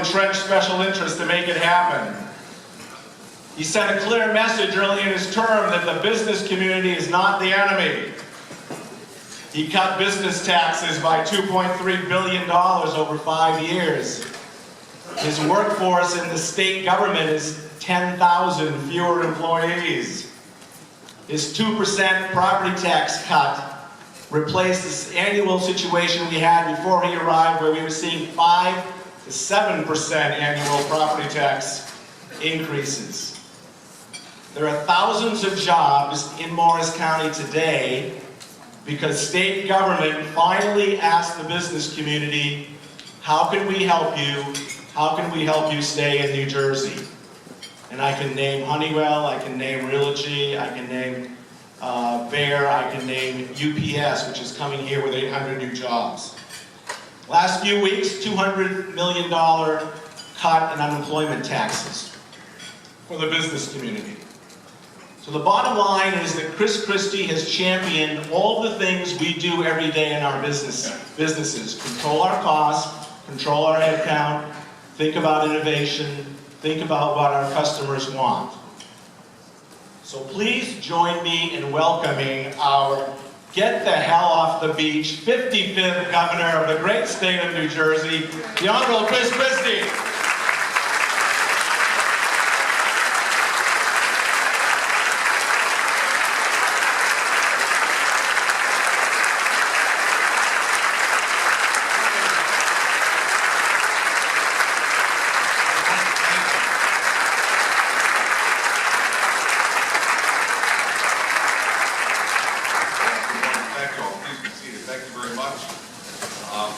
entrenched special interests to make it happen. He sent a clear message early in his term that the business community is not the enemy. He cut business taxes by $2.3 billion over 5 years. His workforce in the state government is 10,000 fewer employees. His 2% property tax cut replaced this annual situation we had before he arrived, where we were seeing 5 to 7% annual property tax increases. There are thousands of jobs in Morris County today because state government finally asked the business community, how can we help you? How can we help you stay in New Jersey? And I can name Honeywell, I can name Realogy, I can name Bear, I can name UPS, which is coming here with 800 new jobs. Last few weeks, $200 million cut in unemployment taxes for the business community. So the bottom line is that Gov Christie has championed all the things we do every day in our businesses. Control our costs, control our headcount, think about innovation, think about what our customers want. So please join me in welcoming our get the hell off the beach 55th governor of the great state of New Jersey, the Honorable Gov Christie.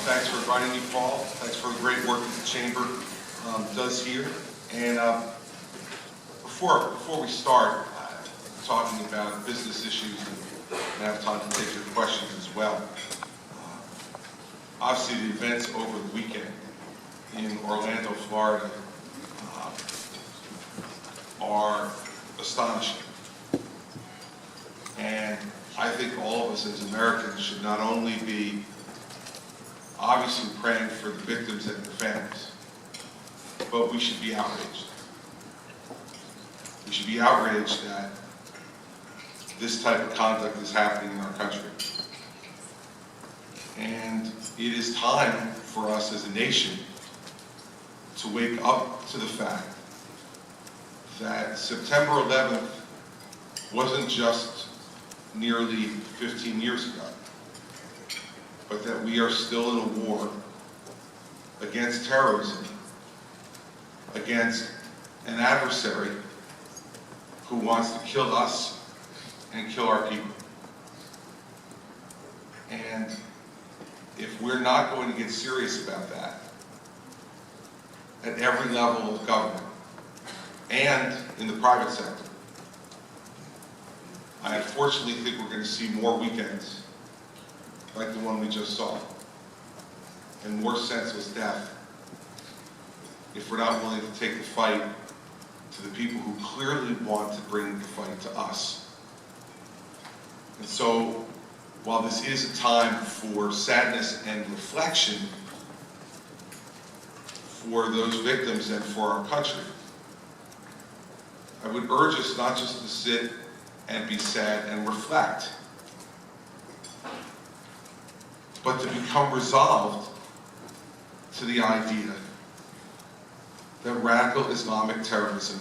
Thanks for inviting me, Paul. Thanks for the great work that the Chamber does here. And before we start talking about business issues and have time to take your questions as well, obviously the events over the weekend in Orlando, Florida are astonishing. And I think all of us as Americans should not only be obviously praying for the victims and their families, but we should be outraged. We should be outraged that this type of conduct is happening in our country. And it is time for us as a nation to wake up to the fact that September 11th wasn't just nearly 15 years ago, but that we are still in a war against terrorism, against an adversary who wants to kill us and kill our people. And if we're not going to get serious about that at every level of government and in the private sector, I unfortunately think we're going to see more weekends like the one we just saw, and more senseless death if we're not willing to take the fight to the people who clearly want to bring the fight to us. And so, while this is a time for sadness and reflection for those victims and for our country, I would urge us not just to sit and be sad and reflect, but to become resolved to the idea that radical Islamic terrorism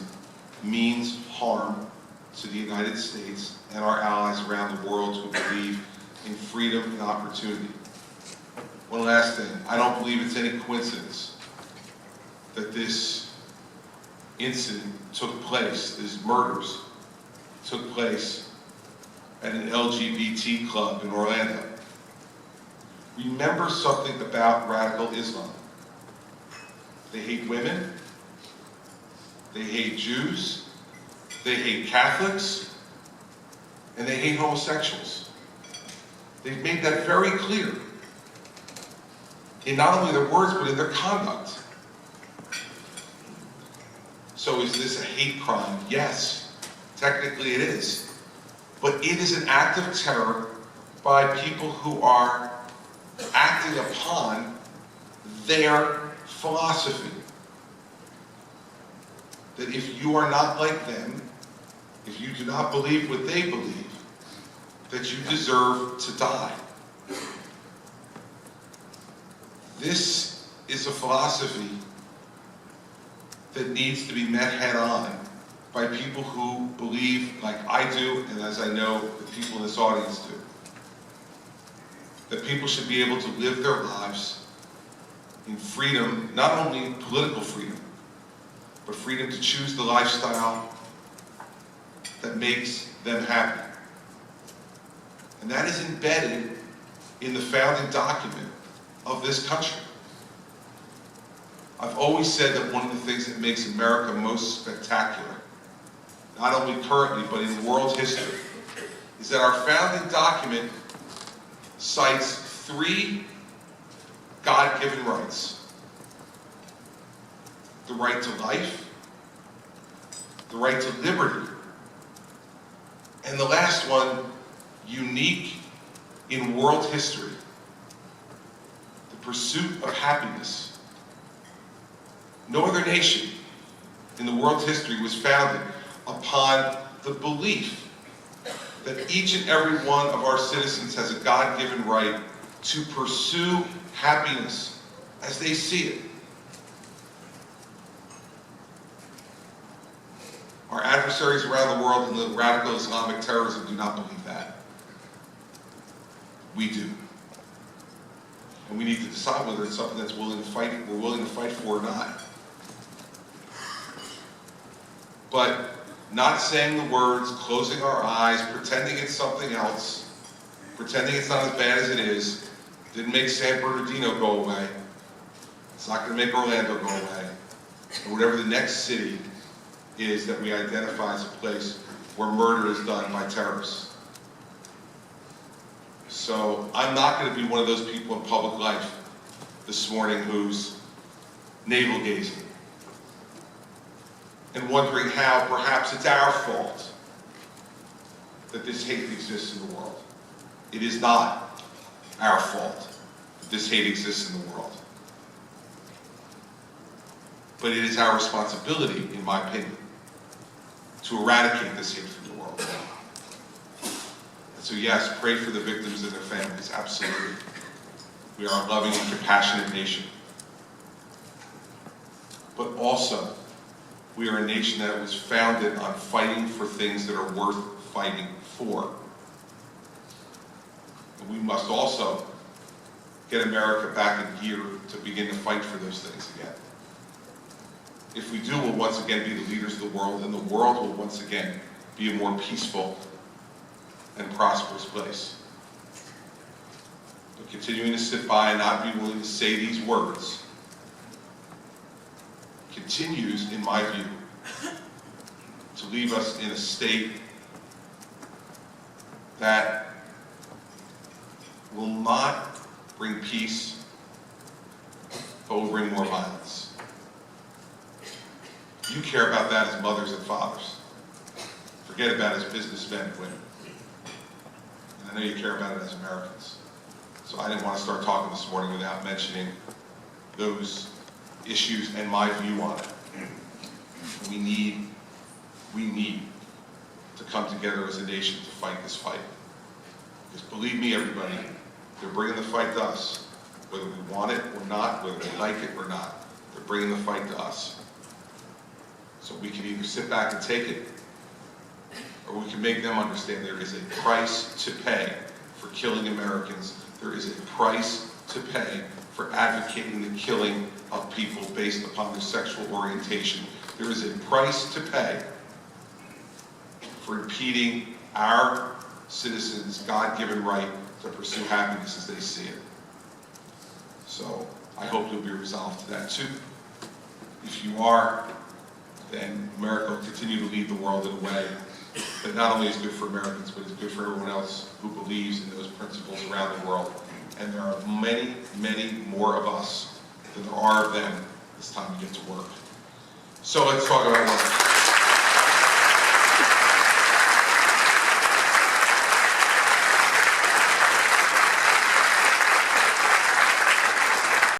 means harm to the United States and our allies around the world who believe in freedom and opportunity. One last thing, I don't believe it's any coincidence that this incident took place, these murders took place at an LGBT club in Orlando. Remember something about radical Islam. They hate women, they hate Jews, they hate Catholics, and they hate homosexuals. They've made that very clear in not only their words, but in their conduct. So is this a hate crime? Yes, technically it is. But it is an act of terror by people who are acting upon their philosophy. that if you are not like them, if you do not believe what they believe, that you deserve to die. This is a philosophy that needs to be met head on by people who believe like I do, and as I know the people in this audience do. That people should be able to live their lives in freedom, not only political freedom, but freedom to choose the lifestyle that makes them happy. And that is embedded in the founding document of this country. I've always said that one of the things that makes America most spectacular, not only currently, but in world history, is that our founding document cites 3 God-given rights. The right to life, the right to liberty, and the last one, unique in world history, the pursuit of happiness. No other nation in the world's history was founded upon the belief that each and every one of our citizens has a God-given right to pursue happiness as they see it. Our adversaries around the world in the radical Islamic terrorism do not believe that. We do. And we need to decide whether it's something we're willing to fight for or not. But not saying the words, closing our eyes, pretending it's something else, pretending it's not as bad as it is, didn't make San Bernardino go away. It's not going to make Orlando go away. Or whatever the next city is that we identify as a place where murder is done by terrorists. So I'm not going to be one of those people in public life this morning who's navel-gazing and wondering how perhaps it's our fault that this hate exists in the world. It is not our fault that this hate exists in the world. But it is our responsibility, in my opinion, to eradicate this hate from the world. And so yes, pray for the victims and their families, absolutely. We are a loving and compassionate nation. But also, we are a nation that was founded on fighting for things that are worth fighting for. And we must also get America back in gear to begin to fight for those things again. If we do, we'll once again be the leaders of the world, and the world will once again be a more peaceful and prosperous place. But continuing to sit by and not be willing to say these words continues, in my view, to leave us in a state that will not bring peace, but will bring more violence. You care about that as mothers and fathers. Forget about it as businessmen and women. And I know you care about it as Americans. So I didn't want to start talking this morning without mentioning those issues and my view on it. We need to come together as a nation to fight this fight. Because believe me, everybody, they're bringing the fight to us. Whether we want it or not, whether we like it or not, they're bringing the fight to us. So we can either sit back and take it, or we can make them understand there is a price to pay for killing Americans. There is a price to pay for advocating the killing of people based upon their sexual orientation. There is a price to pay for impeding our citizens' God-given right to pursue happiness as they see it. So I hope you'll be resolved to that too. If you are, then America will continue to lead the world in a way that not only is good for Americans, but is good for everyone else who believes in those principles around the world. And there are many, many more of us than there are of them this time we get to work. So let's talk about work.